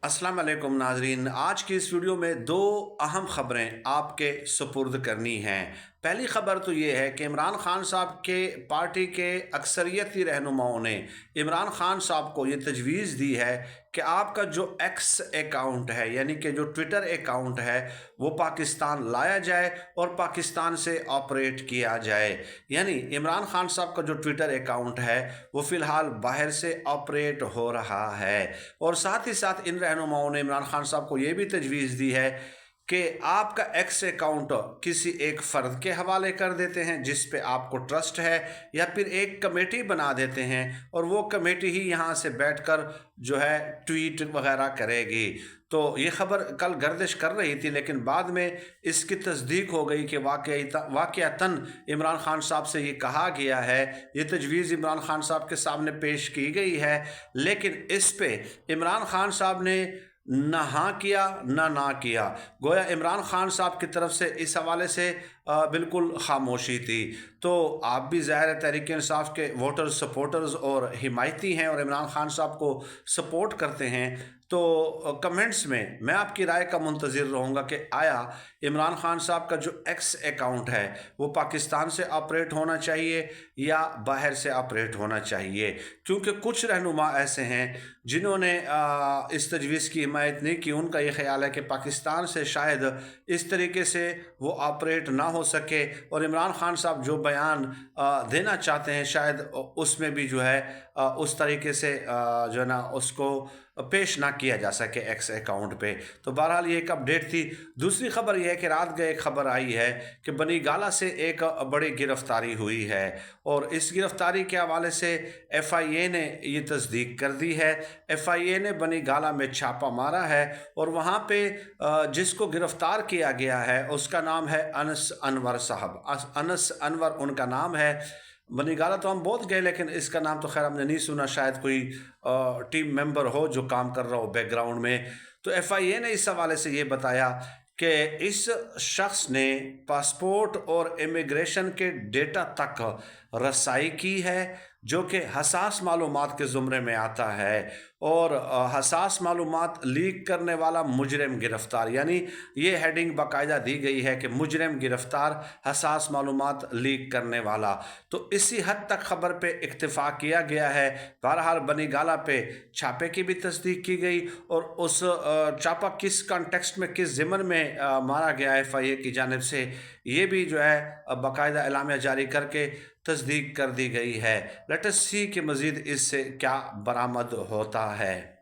अस्सलाम वालेकुम नाजरीन। आज की इस वीडियो में दो अहम ख़बरें आपके सुपुर्द करनी हैं। पहली ख़बर तो ये है कि इमरान ख़ान साहब के पार्टी के अक्सरियती रहनुमाओं ने इमरान ख़ान साहब को ये तजवीज़ दी है कि आपका जो एक्स अकाउंट है, यानी कि जो ट्विटर अकाउंट है, वो पाकिस्तान लाया जाए और पाकिस्तान से ऑपरेट किया जाए। यानी इमरान ख़ान साहब का जो ट्विटर अकाउंट है वो फ़िलहाल बाहर से ऑपरेट हो रहा है। और साथ ही साथ इन रहनुमाओं ने इमरान ख़ान साहब को ये भी तजवीज़ दी है कि आपका एक्स अकाउंट किसी एक फ़र्द के हवाले कर देते हैं जिस पे आपको ट्रस्ट है, या फिर एक कमेटी बना देते हैं और वो कमेटी ही यहाँ से बैठकर जो है ट्वीट वगैरह करेगी। तो ये ख़बर कल गर्दिश कर रही थी, लेकिन बाद में इसकी तस्दीक हो गई कि वाक़यातन इमरान ख़ान साहब से ये कहा गया है, ये तजवीज़ इमरान ख़ान साहब के सामने पेश की गई है, लेकिन इस पे इमरान ख़ान साहब ने ना हाँ किया ना किया। गोया इमरान ख़ान साहब की तरफ से इस हवाले से बिल्कुल खामोशी थी। तो आप भी ज़ाहिर है तहरीक इंसाफ के वोटर्स, सपोर्टर्स और हिमायती हैं और इमरान ख़ान साहब को सपोर्ट करते हैं, तो कमेंट्स में मैं आपकी राय का मुंतज़िर रहूँगा कि आया इमरान ख़ान साहब का जो एक्स अकाउंट है वो पाकिस्तान से ऑपरेट होना चाहिए या बाहर से ऑपरेट होना चाहिए। क्योंकि कुछ रहनुमा ऐसे हैं जिन्होंने इस तजवीज़ की हिमायत नहीं की। उनका ये ख्याल है कि पाकिस्तान से शायद इस तरीके से वो ऑपरेट ना हो सके और इमरान ख़ान साहब जो बयान देना चाहते हैं शायद उसमें भी जो है उस तरीके से जो है ना उसको पेश ना किया जा सके एक्स अकाउंट पे। तो बहरहाल ये एक अपडेट थी। दूसरी खबर यह है कि रात गए एक खबर आई है कि बनी गाला से एक बड़ी गिरफ्तारी हुई है और इस गिरफ्तारी के हवाले से FIA ने ये तस्दीक कर दी है। FIA ने बनी गाला में छापा मारा है और वहाँ पे जिसको गिरफ्तार किया गया है उसका नाम है अनस अनवर साहब। अनस अनवर उनका नाम है। बनी गाला तो हम बहुत गए, लेकिन इसका नाम तो खैर हमने नहीं सुना। शायद कोई टीम मेंबर हो जो काम कर रहा हो बैकग्राउंड में। तो FIA ने इस हवाले से ये बताया कि इस शख्स ने पासपोर्ट और इमिग्रेशन के डेटा तक रसाई की है जो कि हसास मालूमात के ज़ुमरे में आता है और हसास मालूमात लीक करने वाला मुजरिम गिरफ्तार, यानी ये हेडिंग बाकायदा दी गई है कि मुजरिम गिरफ्तार, हसास मालूमात लीक करने वाला। तो इसी हद तक ख़बर पे इक्तिफ़ा किया गया है। बहरहाल बनी गाला पे छापे की भी तस्दीक की गई और उस छापा किस कॉन्टेक्स्ट में, किस ज़िमन में मारा गया FIA की जानिब से, ये भी जो है बाकायदा एलामिया जारी करके तस्दीक कर दी गई है। लेट अस सी कि मज़ीद इससे क्या बरामद होता है।